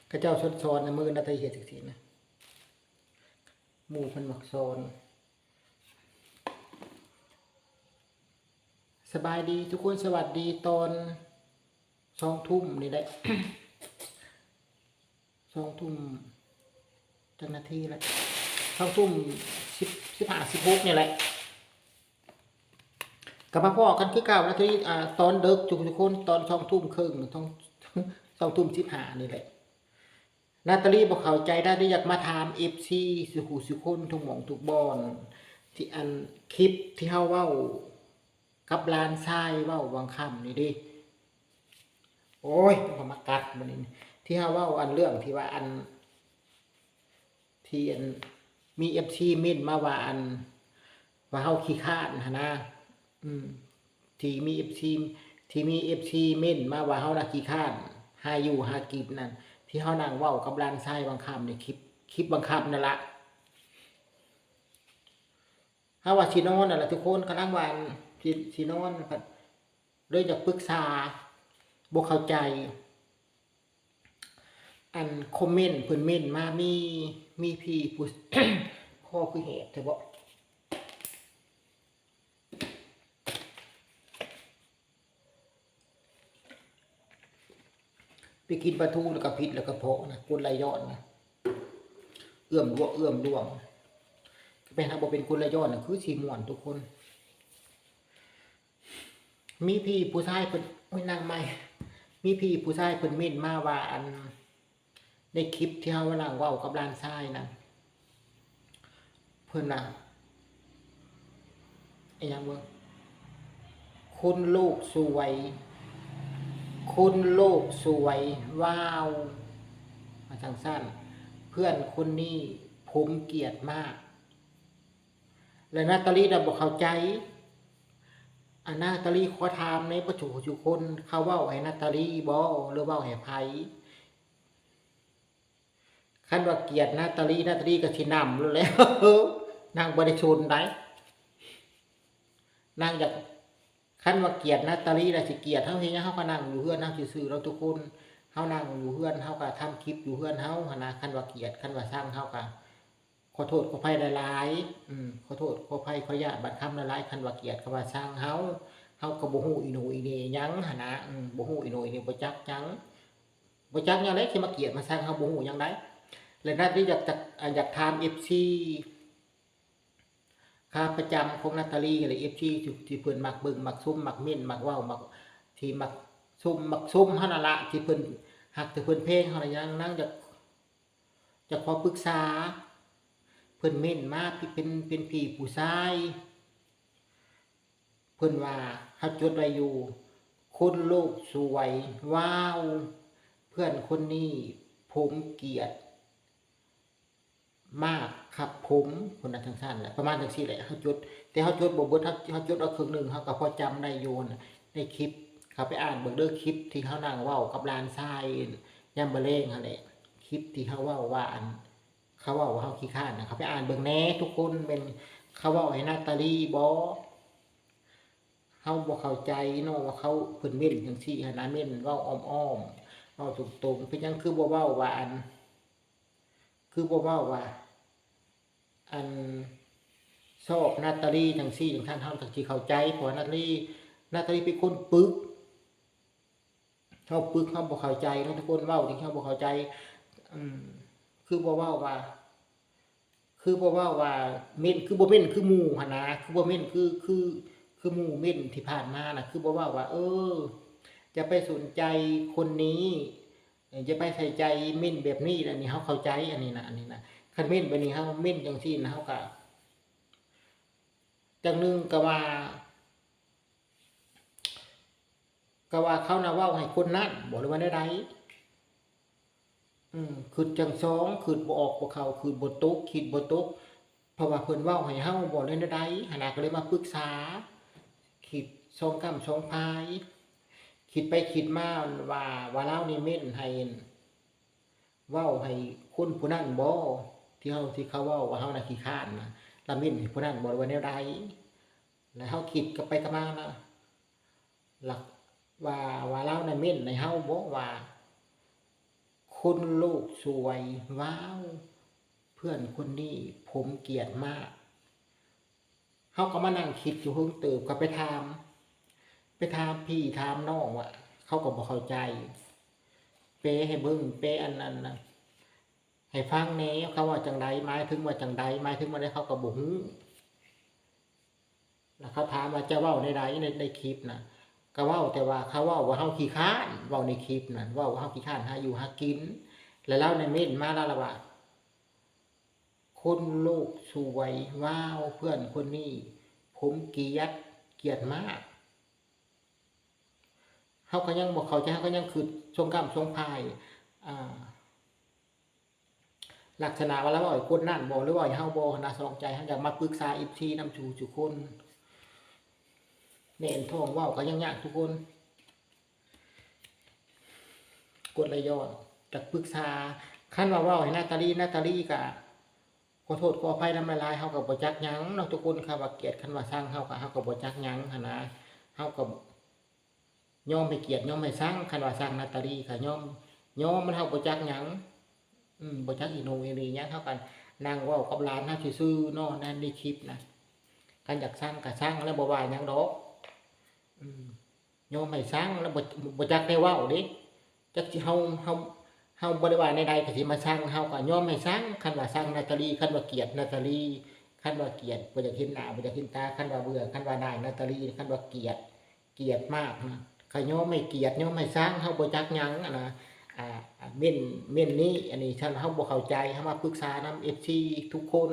ข้าเจ้าชดซ้อนในมือนาทีเหตุสินะหมู่มันหมักซ้อนสบายดีทุกคนสวัสดีตอน20:00นี่แหละ 20:00จังนาทีแล้ว20:15 16นี่แหละกับมาพ่อกันคือเก่านาทีตอนเดึกทุกคนตอน20:30 นี่แหละนาตาลีบอกเข้าใจได้อยากมาถาม FC สุขุสุคนทุกหม่องทุกบอนที่อันคลิปที่เฮาเว้ากับลานทรายเว้าวังค่ำนี่ดิโอ้ยต้องมากัดมันนี่ที่เฮาเว้าอันเรื่องที่ว่าอันที่อันมี FC เม้นมาว่าอันว่าเฮาขี้คร้านหั่นนะที่มี FC เม้นมาว่าเฮาน่ะขี้คร้านหาอยู่หากินนั่นที่เฮานั่งเว้ากับลานทรายบางคำนี่คลิปบางคำนั่นล่ะเฮาว่าสินอนนั่นล่ะทุกคนกำลังว่าสินอนเลยอยากปรึกษาบ่เข้าใจอันคอมเมนต์เพิ่นเม้นมามีพี่ผู้ ข้อคือเหตุเถอะบ่ไปกินปลาทูแล้วก็พิษแล้วก็เพาะนะกุนไหลย้อนนะเอื้อมดวงไปหาบ่เป็นกุนไหลย้อนน่ะคือสิม่วนทุกคนมีพี่ผู้ชายเพิ่นโอ้ยนางใหม่มีพี่ผู้ชายเพิ่นเม้นมาว่าอันในคลิปที่เฮานั่งเว้ากับหลานชายนั่นเพิ่นน่ะไอ้หยังเบิ่งคุณลูกสวยว้าวมาจังสั้นเพื่อนคนนี้ผมเกลียดมากและนาตาลีน่ะบ่เข้าใจนาตาลีขอถามในประชุมคนเขาเว้าให้นาตาลีบ่หรือเว้าให้ไผคันว่าเกลียดนาตาลีก็สินำแล้ว นางบ่ได้ชนได้นางอยากคันว่าเกลียดนาตาลีน่ะสิเกลียดเฮาเฮ็ดหยังเฮาก็นั่งอยู่เฮือนเฮาซื่อๆแล้วทุกคนเฮานั่งอยู่เฮือนเฮาก็ทำคลิปอยู่เฮือนเฮาหั่นนะคันว่าเกลียดคันว่าชังเฮาก็ขอโทษขออภัยหลายๆขอโทษขออภัยขออนุญาตบัดคำหลายๆคันว่าเกลียดคันว่าชังเฮาก็บ่ฮู้อีโหนอีเหน่หยังหั่นนะบ่ฮู้อีโหนอีเหน่บ่จักหยังบ่จักหยังไดสิมาเกลียดมาชังเฮาบ่ฮู้หยังได้และนาตาลีอยากถาม FC ขาประจำของนาตาลีหรือ FC ที่เพิ่นมักเบิ่งมักซุ่มมักเม่นมักเว้ามักที่มักซุ่มเฮานั่นล่ะที่เพิ่นฮักแต่เพิ่นเพลงเฮาน่ะยังนั่งจะขอปรึกษาเพิ่นเม่นมาเป็นพี่ผู้ชายเพิ่นว่าเฮาจดไว้อยู่คนโลกสวยว้าวเพื่อนคนนี้ผมเกลียดมากครับผมคนนั้นทั้งสั้นแหละประมาณจังซี่แหละเฮาจดแต่เฮาจดบ่เบิดเฮาจดเอาครึ่งนึงเฮาก็พอจำได้อยู่ในคลิปเขาไปอ่านเบิ่งเด้อคลิปที่เฮานั่งเว้ากับหลานชายยามมื้อแลงหั่นแหละคลิปที่เฮาเว้าว่าอันเขาเว้าว่าเฮาขี้คร้านน่ะเขาไปอ่านเบิ่งแหน่ทุกคนเป็นเขาเว้าให้นาตาลีบ่เฮาบ่เข้าใจเนาะว่าเขาเพิ่นเม้นจังซี่หั่นนะเม้นเว้าอ้อมๆเว้าตรงๆเป็นหยังคือบ่เว้าว่าอันคือบ่เว้าว่าอันชอบนาตาลีจังซี่จังซั่นเฮาจังสิเข้าใจเพราะนาตาลีเป็นคนปึกเฮาปึกเฮาบ่เข้าใจเนาะทุกคนเว้าที่เฮาบ่เข้าใจคือบ่เว้าว่าเม่นคือบ่เม่นคือหมู่หั่นนะคือบ่เม่นคือหมู่เม่นที่ผ่านมาน่ะคือบ่เว้าว่าจะไปสนใจคนนี้จะไปใส่ใจเม่นแบบนี้อันนี้เฮาเข้าใจอันนี้นะคันเม่นแบบนี้เฮาเม่นจังซี่นะเฮาก็จังนึงก็ว่าเขาน่ะเว้าให้คนนั้นบ่หรือว่าใดคือจังสองคือบ่ออกบ่เข้าคือบ่ตกคิดบ่ตกเพราะว่าเพิ่นเว้าให้เฮาบ่ได้ใดหั่นน่ะก็เลยมาปรึกษาคิดสองกำสองพายคิดไปคิดมาว่าเรานี่เม่นให้เว้าให้คนผู้นั้นบ่ที่เขาเว้าว่าเฮาน่ะขี้คร้านนะละเม่นให้ผู้นั้นบ่หรือว่าแนวใด แล้วเฮาคิดกลับไปกลับมานะหลักว่าเราในเม่นในเฮาบอกว่าคุณลูกสวยว้าวเพื่อนคนนี้ผมเกลียดมากเฮาก็มานั่งคิดอยู่เพิ่งเติบก็ไปถามพี่ถามน้องว่าเขาก็บ่เข้าใจเปให้เบิ่งเปอันนั้นนะให้ฟังแหน่เขาว่าจังใดหมายถึงว่าจังใดหมายถึงว่าได้เขาก็บ่ฮู้แล้วเขาถามว่าจะเว้าในใดในคลิปน่ะก็เว้าแต่ว่าเขาเว้าว่าเฮาขี้คร้านเว้าในคลิปน่ะเว้าว่าเฮาขี้คร้านหาอยู่หากินแล้วเราในเม่นมาแล้วล่ะว่าคุณลูกสวยว้าวเพื่อนคนนี้ผมเกลียดมากเฮาก็ยังบ่เข้าใจเฮาก็ยังคือชงกรรมชงพายอ่าลักษณะว่าแล้วเว้าให้คนนั่นบ่หรือว่าให้เฮาบ่นะสนองใจเฮาอยากมาปรึกษา FC นำสู่คนแน่นท้องเว้าก็ยังยากทุกคนกดไหลย้อนจากปรึกษาคันว่าเว้าให้นาตาลีก็ขอโทษขออภัยนำหลายๆเฮาก็บ่จักหยังเนาะทุกคนครับว่าเกลียดคันว่าสร้างเฮาก็บ่จักหยังหันนะเฮาก็ยอมให้เกียรติยอมให้สร้างคันว่าสร้างนาตาลีก็ยอมมันเฮาบ่จักหยังบ่จักอีโหนอีหลีหยังเฮากันนั่งเว้ากับหลานเฮาซื่อๆเนาะนั่นในคลิปนะคันอยากสร้างก็สร้างแล้วบ่ว่าหยังดอกยอมให้สร้างแล้วบ่จักได้เว้าเด้จักสิเฮาบ่ได้ว่าในใดก็สิมาสร้างเฮาก็ยอมให้สร้างคันว่าสร้างนาตาลีคันว่าเกลียดนาตาลีคันว่าเกลียดบ่อยากเห็นหน้าบ่อยากเห็นตาคันว่าเบื่อคันว่าได้นาตาลีคันว่าเกลียดมากนะก็ยอมไม่เกลียดยอมให้สร้างเฮาบ่จักหยังอะนะเม่นนี้อันนี้ฉันเฮาบ่เข้าใจเฮามาปรึกษานำ FC ทุกคน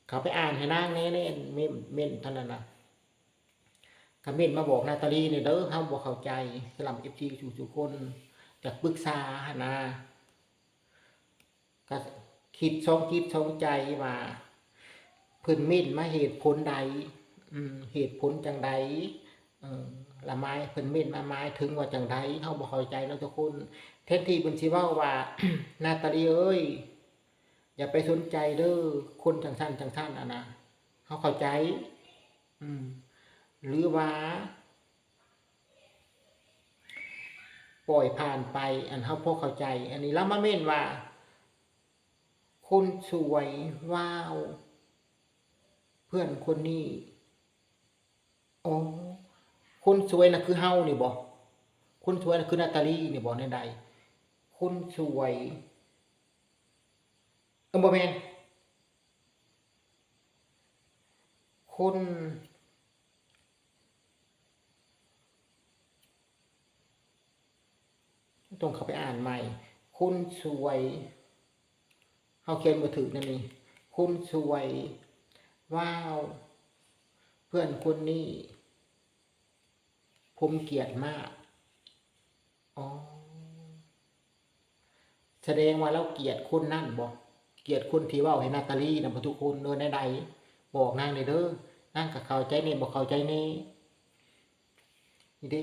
เขาไปอ่านให้นางแน่ๆเม่นเท่านั้นน่ะคอมเมนต์มาบอกนาตาลีนี่เด้อเฮาบ่เข้าใจสำหรับ FC ทุกคนอยากปรึกษาหั่นนะก็คิดสองใจว่าเพิ่นเม่นมาเหตุผลใดเหตุผลจังใดละไม้เพิ่นเม่นมาหมายถึงว่าจังใดเฮาบ่เข้าใจเนาะทุกคนแทนที่เพิ่นสิเว้าว่า นาตาลีเอ้ยอย่าไปสนใจเด้อคนจังซั่นอะนะเฮาเข้าใจหรือว่าปล่อยผ่านไปอันเฮาพอเข้าใจอันนี้แล้วมาเม่นว่าคนสวยว้าวเพื่อนคนนี้อ๋อคนสวยน่ะคือเฮานี่บ่คนสวยน่ะคือนาตาลีนี่บ่ในใดคนสวยบ่แม่นคนต้องเข้าไปอ่านใหม่คนสวยเฮาเขียนบ่ถูกนั่นนี่คนสวยว้าวเพื่อนคนนี้ผมเกลียดมากอ๋อแสดงว่าเราเกลียดคนนั่นบ่เกลียดคนที่เว้าให้นาตาลีนำทุกคนในใดบอกนางได้เด้อนางก็เข้าใจแน่บ่เข้าใจแน่นี่เด้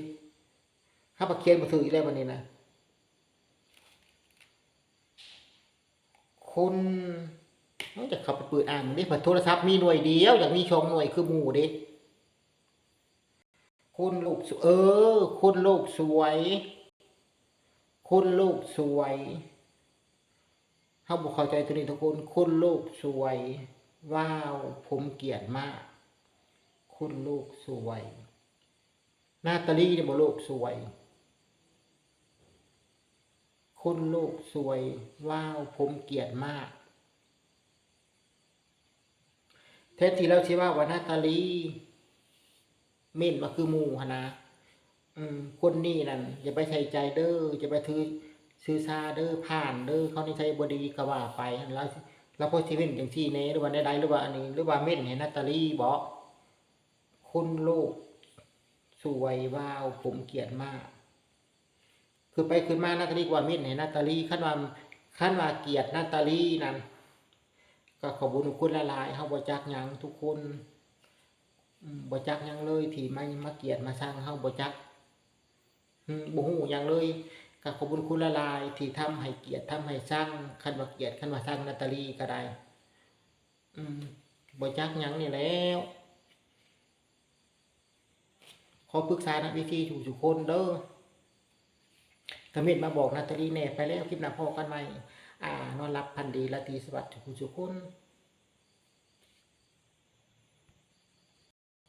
ถ้าบ่เขียนบ่ถูกอีกแล้วบัดนี้นะคนนอกจากเขาไปเปิดอ่านนี่โทรศัพท์มีหน่วยเดียวอยากมี2หน่วยคือหมู่เด้คนลูกคนโลกสวยคนโลกสวยเฮาบ่เข้าใจตัวนี้ทุกคนคนโลกสวยว้าวผมเกลียดมากคนโลกสวยนาตาลีนี่บ่โลกสวยคนโลกสวยว้าวผมเกลียดมากแท้ที่เราสิว่านาตาลีเม่นมาคือหมู่หั่นนะคนนี้นั่นอย่าไปใส่ใจเด้ออย่าไปซื้อซาเด้อผ่านเด้อเขานิสัยบ่ดีก็ว่าไปหั่นแล้วพอสิเว้นจังซี่แหน่หรือว่าใดๆหรือว่าอันนี้หรือว่าเม่นให้นาตาลีบ่คนโลกสวยว้าวผมเกลียดมากคือไปขึ้นมานาตาลีกว่าเม่นให้นาตาลีคันว่าเกลียดนาตาลีนั่นก็ขอบุญคุณหลายๆเฮาบ่จักหยังทุกคนบ่จักหยังเลยที่มาเกลียดมาสร้างเฮาบ่จักบ่ฮู้หยังเลยก็ขอบุญคุณหลายๆที่ทำให้เกียรติทำให้สร้างคันว่าเกียรติคันว่าสร้างนาตาลีก็ได้ บ่จักหยังนี่แล้วขอปรึกษานักวิธีทุกคนเด้อคอมเมนต์มาบอกนาตาลีแหน่ไปแล้วคลิปหน้าพอกันใหม่นอนหลับพันดีราตรีสวัสดิ์ทุกคน